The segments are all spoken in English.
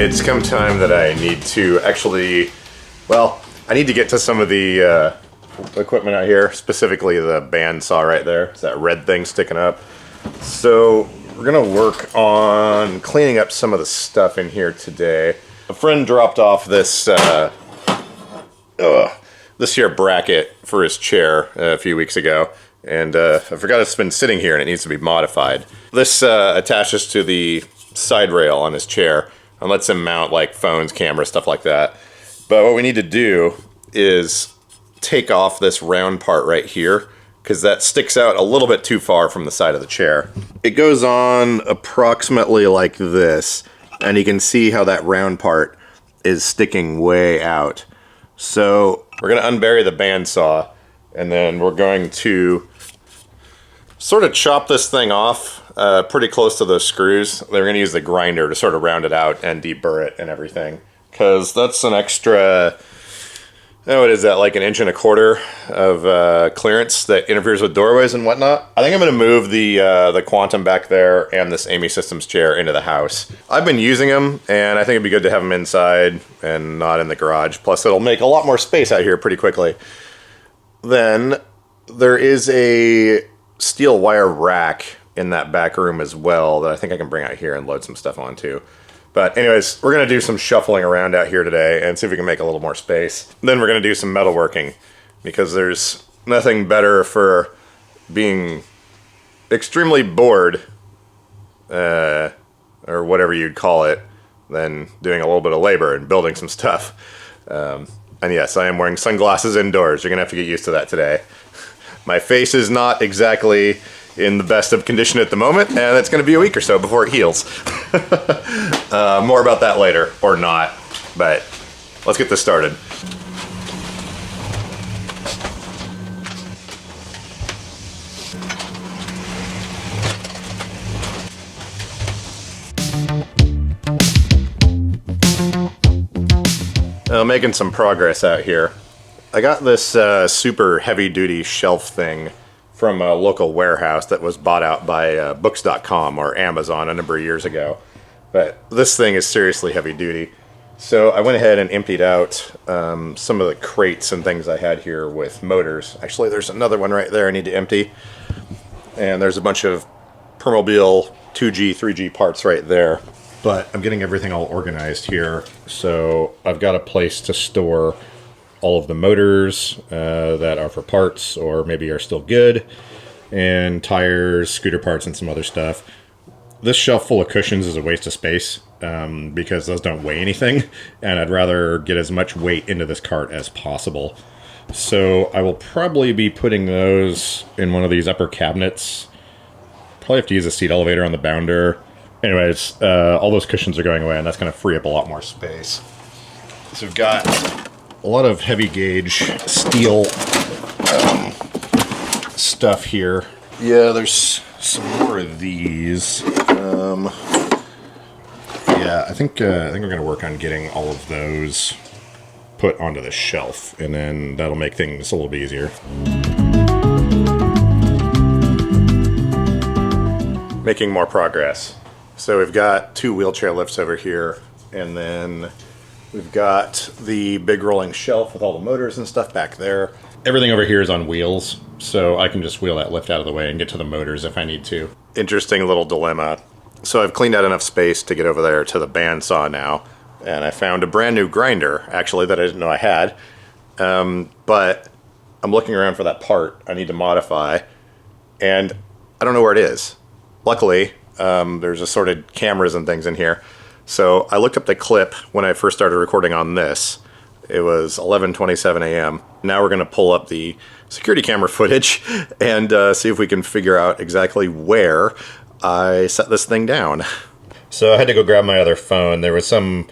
it's come time that I need to actually, well, I need to get to some of the equipment out here, specifically the bandsaw right there. It's that red thing sticking up. So we're gonna work on cleaning up some of the stuff in here today. A friend dropped off this this here bracket for his chair a few weeks ago, and I forgot it's been sitting here and it needs to be modified. This attaches to the side rail on his chair and lets him mount like phones, cameras, stuff like that. But what we need to do is take off this round part right here, because that sticks out a little bit too far from the side of the chair. It goes on approximately like this, and you can see how that round part is sticking way out. So we're going to unbury the bandsaw, and then we're going to sort of chop this thing off pretty close to those screws. They're going to use the grinder to sort of round it out and deburr it and everything, because that's an extra, what is that, like 1.25 inches of clearance that interferes with doorways and whatnot. I think I'm going to move the Quantum back there and this Amy Systems chair into the house. I've been using them, and I think it'd be good to have them inside and not in the garage. Plus, it'll make a lot more space out here pretty quickly. Then there is a steel wire rack in that back room as well that I think I can bring out here and load some stuff onto. But anyways, we're going to do some shuffling around out here today and see if we can make a little more space. Then we're going to do some metalworking, because there's nothing better for being extremely bored, or whatever you'd call it, than doing a little bit of labor and building some stuff. And yes, I am wearing sunglasses indoors. You're going to have to get used to that today. My face is not exactly in the best of condition at the moment, and it's going to be a week or so before it heals. More about that later, or not, but let's get this started. Making some progress out here. I got this super heavy-duty shelf thing from a local warehouse that was bought out by Books.com or Amazon a number of years ago. But this thing is seriously heavy-duty. So I went ahead and emptied out some of the crates and things I had here with motors. Actually, there's another one right there I need to empty. And there's a bunch of Permobil 2G, 3G parts right there. But I'm getting everything all organized here. So I've got a place to store all of the motors that are for parts or maybe are still good, and tires, scooter parts, and some other stuff. This shelf full of cushions is a waste of space because those don't weigh anything, and I'd rather get as much weight into this cart as possible. So I will probably be putting those in one of these upper cabinets. Probably have to use a seat elevator on the bounder. Anyways, all those cushions are going away, and that's going to free up a lot more space. So we've got a lot of heavy gauge steel stuff here. Yeah, there's some more of these. Yeah, I think we're gonna work on getting all of those put onto the shelf, and then that'll make things a little bit easier. Making more progress. So we've got 2 wheelchair lifts over here, and then we've got the big rolling shelf with all the motors and stuff back there. Everything over here is on wheels, so I can just wheel that lift out of the way and get to the motors if I need to. Interesting little dilemma. So I've cleaned out enough space to get over there to the bandsaw now, and I found a brand new grinder, actually, that I didn't know I had. But I'm looking around for that part I need to modify, and I don't know where it is. Luckily, there's assorted cameras and things in here. So I looked up the clip when I first started recording on this. It was 11:27 a.m. Now we're going to pull up the security camera footage and see if we can figure out exactly where I set this thing down. So I had to go grab my other phone. There was some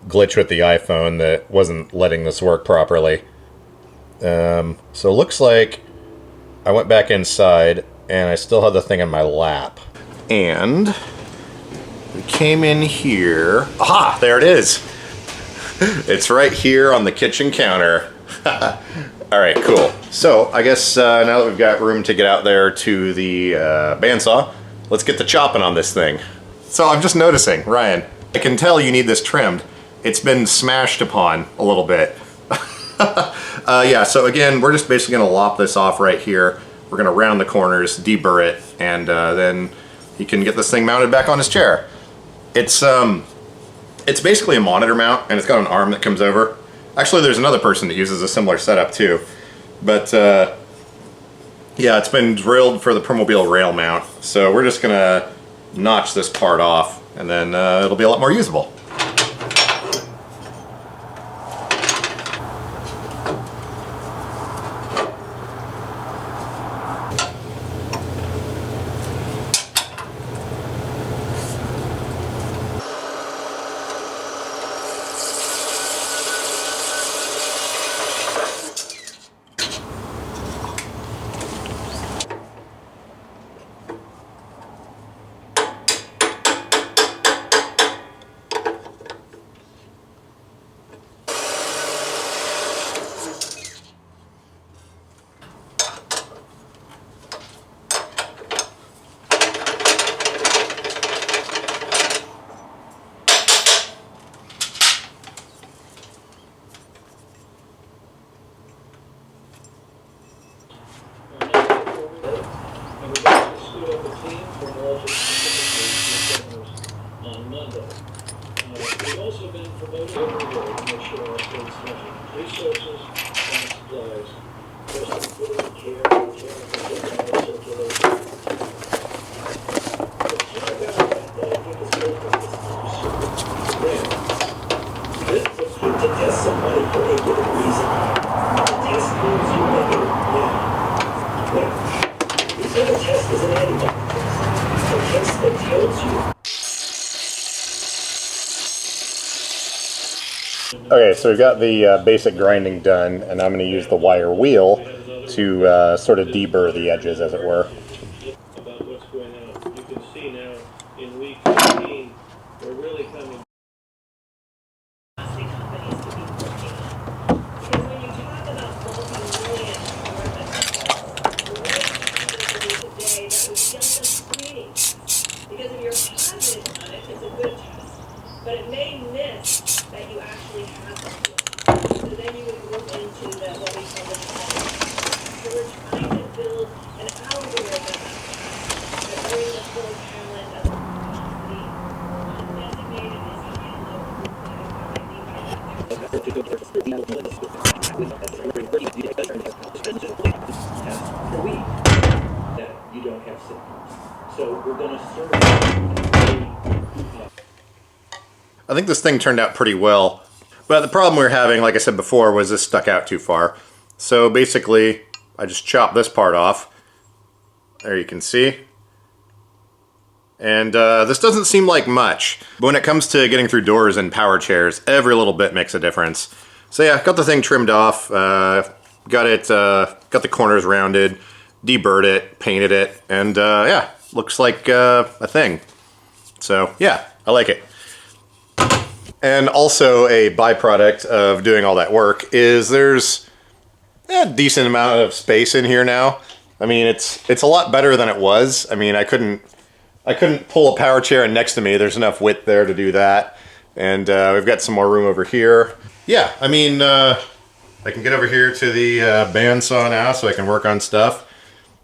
glitch with the iPhone that wasn't letting this work properly. So it looks like I went back inside and I still had the thing in my lap. And we came in here. Aha, there it is. It's right here on the kitchen counter. All right, cool. So I guess now that we've got room to get out there to the bandsaw, let's get the chopping on this thing. So I'm just noticing, Ryan, I can tell you need this trimmed. It's been smashed upon a little bit. Yeah, so again, we're just basically gonna lop this off right here. We're gonna round the corners, deburr it, and then he can get this thing mounted back on his chair. It's basically a monitor mount, and it's got an arm that comes over. Actually, there's another person that uses a similar setup too. But yeah, it's been drilled for the Permobil rail mount. So we're just gonna notch this part off, and then it'll be a lot more usable. On Monday. We've also been promoting every day to make sure our state's having resources and supplies. There's food, care, circulation. The care government that I think is built on this to test somebody for a given reason. The test means you negative. Yeah. Well, this other test is an antibody test. A test that tells you. Okay, so we've got the basic grinding done, and I'm going to use the wire wheel to sort of deburr the edges, as it were. About what's going on. You can see now in week 15, we're really coming. Companies to be working on. Because when you talk about multi-million today, that was just a screening test. Because if you're positive on it, it's a good test. But it may miss that you actually have something. So then you would move into what we call the test. So we're trying to build an algorithm that brings the full talent of the undesignated is For week that you don't have symptoms. So we're going to serve. I think this thing turned out pretty well, but the problem we were having, like I said before, was this stuck out too far. So basically, I just chopped this part off. There you can see. And this doesn't seem like much, but when it comes to getting through doors and power chairs, every little bit makes a difference. So yeah, got the thing trimmed off, got the corners rounded, deburred it, painted it, and yeah, looks like a thing. So yeah, I like it. And also a byproduct of doing all that work is there's a decent amount of space in here now. I mean, it's a lot better than it was. I mean, I couldn't pull a power chair in next to me. There's enough width there to do that. And we've got some more room over here. Yeah, I mean, I can get over here to the bandsaw now so I can work on stuff.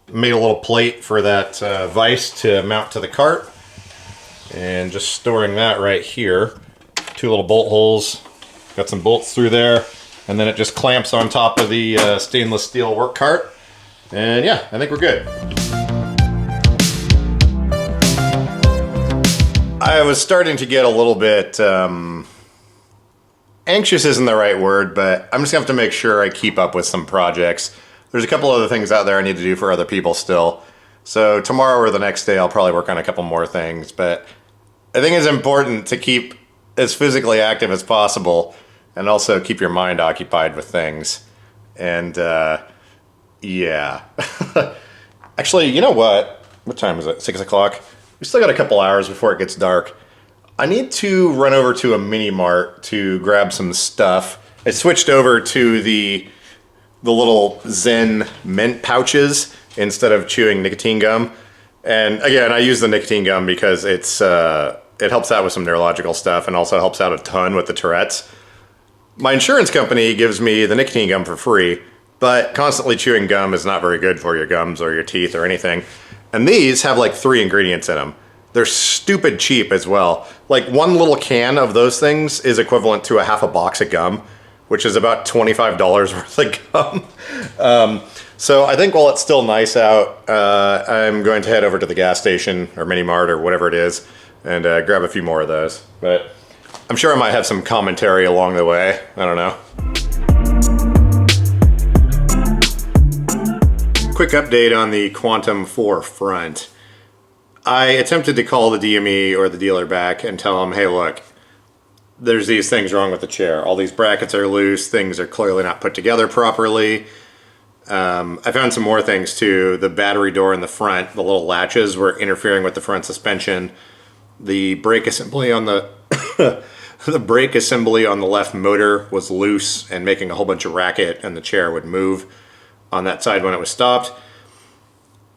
Made a little plate for that vise to mount to the cart. And just storing that right here. 2 little bolt holes. Got some bolts through there. And then it just clamps on top of the stainless steel work cart. And yeah, I think we're good. I was starting to get a little bit anxious isn't the right word, but I'm just gonna have to make sure I keep up with some projects. There's a couple other things out there I need to do for other people still. So tomorrow or the next day I'll probably work on a couple more things, but I think it's important to keep as physically active as possible and also keep your mind occupied with things. And yeah. Actually, you know what? What time is it? 6 o'clock? We still got a couple hours before it gets dark. I need to run over to a mini mart to grab some stuff. I switched over to the little Zen mint pouches instead of chewing nicotine gum. And again, I use the nicotine gum because it's it helps out with some neurological stuff and also helps out a ton with the Tourette's. My insurance company gives me the nicotine gum for free, but constantly chewing gum is not very good for your gums or your teeth or anything. And these have like 3 ingredients in them. They're stupid cheap as well. Like one little can of those things is equivalent to a half a box of gum, which is about $25 worth of gum. So I think while it's still nice out, I'm going to head over to the gas station or mini mart or whatever it is and grab a few more of those. But I'm sure I might have some commentary along the way. I don't know. Quick update on the Quantum 4 front. I attempted to call the DME or the dealer back and tell them, hey, look, there's these things wrong with the chair. All these brackets are loose. Things are clearly not put together properly. I found some more things too. The battery door in the front, the little latches were interfering with the front suspension. The brake assembly on the the brake assembly on the left motor was loose and making a whole bunch of racket, and the chair would move on that side when it was stopped.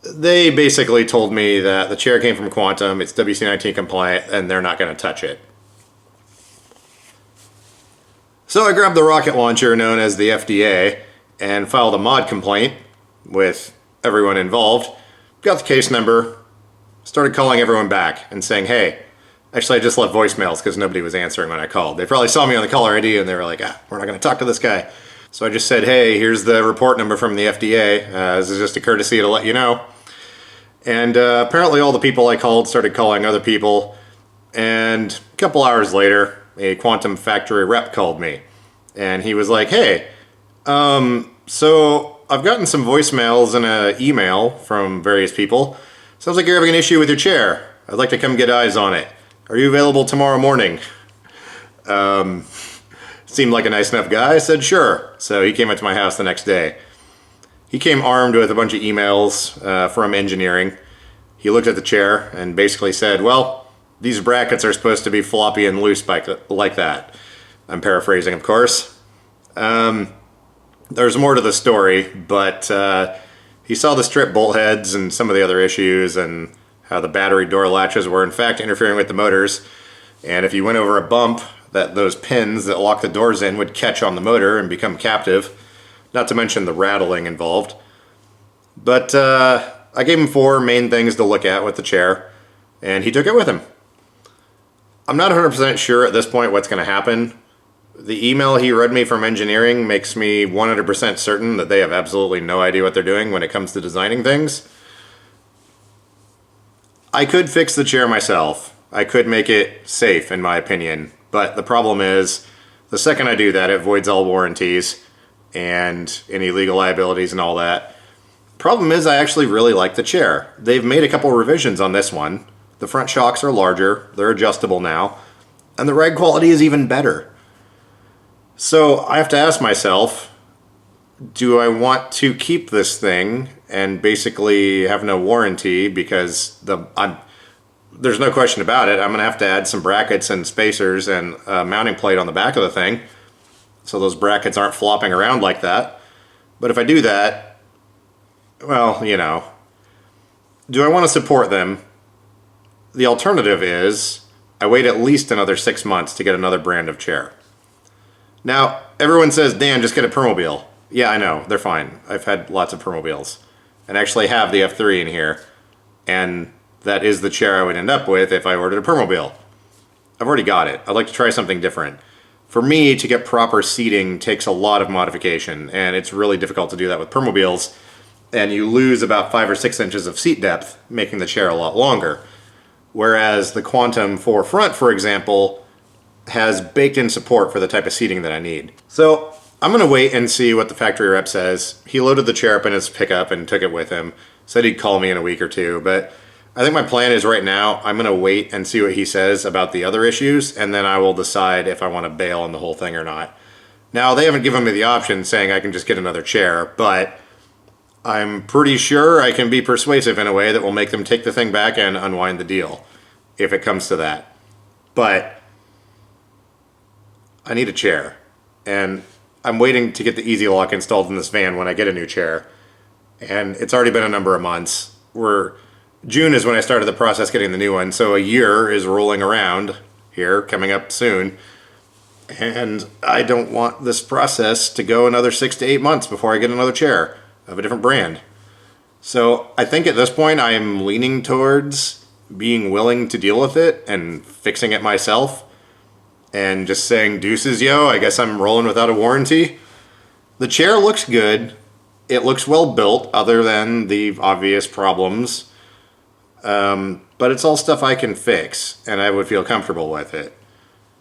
They basically told me that the chair came from Quantum, it's WC19 compliant, and they're not going to touch it. So I grabbed the rocket launcher known as the FDA and filed a mod complaint with everyone involved. Got the case number, started calling everyone back and saying, hey, actually I just left voicemails because nobody was answering when I called. They probably saw me on the caller ID and they were like, we're not going to talk to this guy. So I just said, hey, here's the report number from the FDA. This is just a courtesy to let you know. And apparently all the people I called started calling other people. And a couple hours later, a Quantum factory rep called me. And he was like, hey, so I've gotten some voicemails and an email from various people. Sounds like you're having an issue with your chair. I'd like to come get eyes on it. Are you available tomorrow morning? Seemed like a nice enough guy. I said, sure. So he came up to my house the next day. He came armed with a bunch of emails from engineering. He looked at the chair and basically said, well, these brackets are supposed to be floppy and loose like that. I'm paraphrasing, of course. There's more to the story, but he saw the strip bolt heads and some of the other issues and how the battery door latches were in fact interfering with the motors. And if you went over a bump, that those pins that lock the doors in would catch on the motor and become captive. Not to mention the rattling involved. But I gave him 4 main things to look at with the chair, and he took it with him. I'm not 100% sure at this point what's going to happen. The email he read me from engineering makes me 100% certain that they have absolutely no idea what they're doing when it comes to designing things. I could fix the chair myself. I could make it safe, in my opinion. But the problem is, the second I do that, it voids all warranties and any legal liabilities and all that. Problem is, I actually really like the chair. They've made a couple revisions on this one. The front shocks are larger, they're adjustable now, and the ride quality is even better. So I have to ask myself, do I want to keep this thing and basically have no warranty because there's no question about it, I'm going to have to add some brackets and spacers and a mounting plate on the back of the thing so those brackets aren't flopping around like that. But if I do that, well, you know, do I want to support them? The alternative is I wait at least another 6 months to get another brand of chair. Now, everyone says, Dan, just get a Permobil. Yeah, I know, they're fine. I've had lots of Permobils. And actually have the F3 in here. And that is the chair I would end up with if I ordered a Permobil. I've already got it. I'd like to try something different. For me, to get proper seating takes a lot of modification, and it's really difficult to do that with Permobils. And you lose about 5 or 6 inches of seat depth, making the chair a lot longer. Whereas the Quantum 4 front, for example, has baked-in support for the type of seating that I need. So I'm going to wait and see what the factory rep says. He loaded the chair up in his pickup and took it with him. Said he'd call me in a week or two, but I think my plan is right now I'm going to wait and see what he says about the other issues, and then I will decide if I want to bail on the whole thing or not. Now, they haven't given me the option saying I can just get another chair, but I'm pretty sure I can be persuasive in a way that will make them take the thing back and unwind the deal, if it comes to that. But I need a chair, and I'm waiting to get the Easy Lock installed in this van when I get a new chair, and it's already been a number of months. We're June is when I started the process getting the new one. So a year is rolling around here, coming up soon. And I don't want this process to go another 6 to 8 months before I get another chair of a different brand. So I think at this point I am leaning towards being willing to deal with it and fixing it myself. And just saying, deuces, yo, I guess I'm rolling without a warranty. The chair looks good. It looks well built, other than the obvious problems. But it's all stuff I can fix, and I would feel comfortable with it.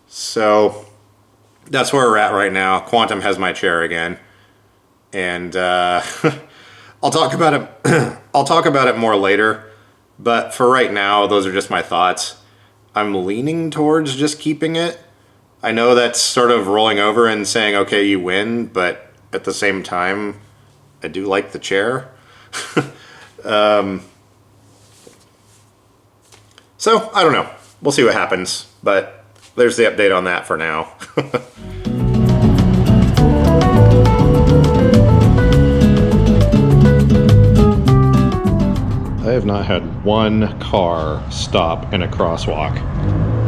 So that's where we're at right now. Quantum has my chair again, and I'll talk about it. I'll talk about it more later. But for right now, those are just my thoughts. I'm leaning towards just keeping it. I know that's sort of rolling over and saying, okay, you win, but at the same time, I do like the chair. So, I don't know. We'll see what happens, but there's the update on that for now. I have not had one car stop in a crosswalk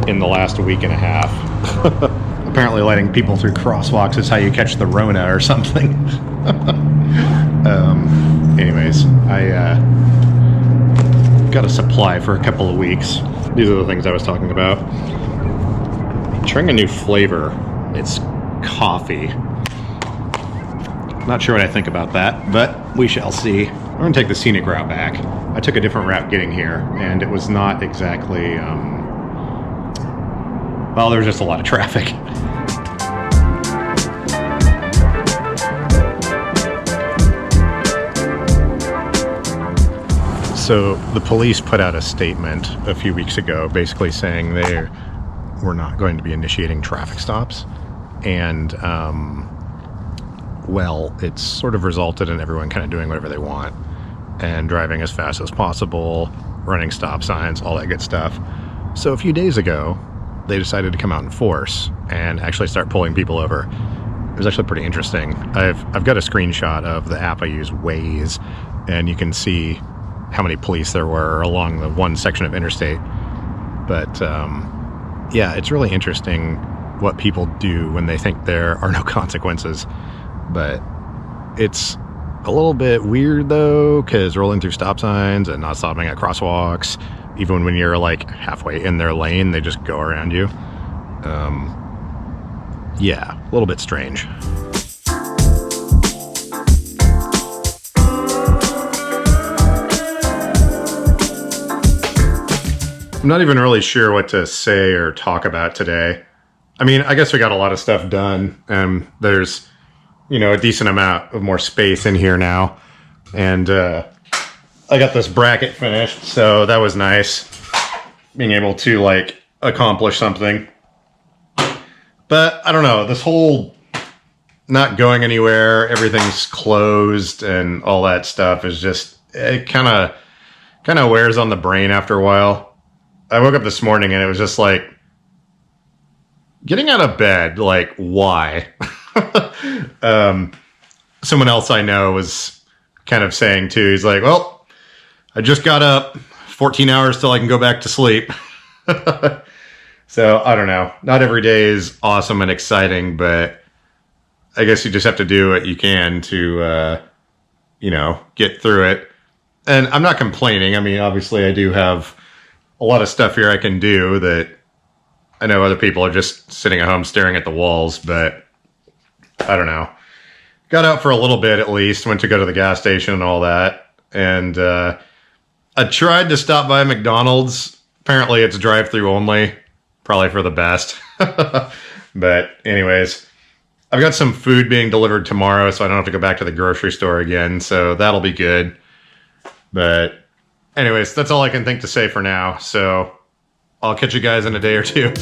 in the last week and a half. Apparently letting people through crosswalks is how you catch the Rona or something. Anyways, I got a supply for a couple of weeks. these are the things I was talking about. Trying a new flavor. It's coffee. Not sure what I think about that, but we shall see. I'm going to take the scenic route back. I took a different route getting here, and it was not exactly, well, there was just a lot of traffic. So the police put out a statement a few weeks ago basically saying they were not going to be initiating traffic stops. And, well, it's sort of resulted in everyone kind of doing whatever they want and driving as fast as possible, running stop signs, all that good stuff. So a few days ago, they decided to come out in force and actually start pulling people over. It was actually pretty interesting. I've got a screenshot of the app I use, Waze, and you can see how many police there were along the one section of interstate. But yeah, it's really interesting what people do when they think there are no consequences. But it's a little bit weird though, because rolling through stop signs and not stopping at crosswalks, even when you're like halfway in their lane, they just go around you. Yeah, a little bit strange. I'm not even really sure what to say or talk about today. I mean, I guess we got a lot of stuff done, and there's, you know, a decent amount of more space in here now. And I got this bracket finished, so that was nice, being able to, like, accomplish something. But, I don't know, this whole not going anywhere, everything's closed, and all that stuff is just, it kind of wears on the brain after a while. I woke up this morning and it was just like, getting out of bed, like, why? Someone else I know was kind of saying too, he's like, well, I just got up, 14 hours till I can go back to sleep. So I don't know. Not every day is awesome and exciting, but I guess you just have to do what you can to, you know, get through it. And I'm not complaining. I mean, obviously I do have a lot of stuff here I can do that I know other people are just sitting at home staring at the walls, but I don't know. Got out for a little bit at least, went to go to the gas station and all that. And I tried to stop by McDonald's. Apparently it's drive-through only, probably for the best. But anyways, I've got some food being delivered tomorrow, so I don't have to go back to the grocery store again. So that'll be good. But anyways, that's all I can think to say for now. So I'll catch you guys in a day or two.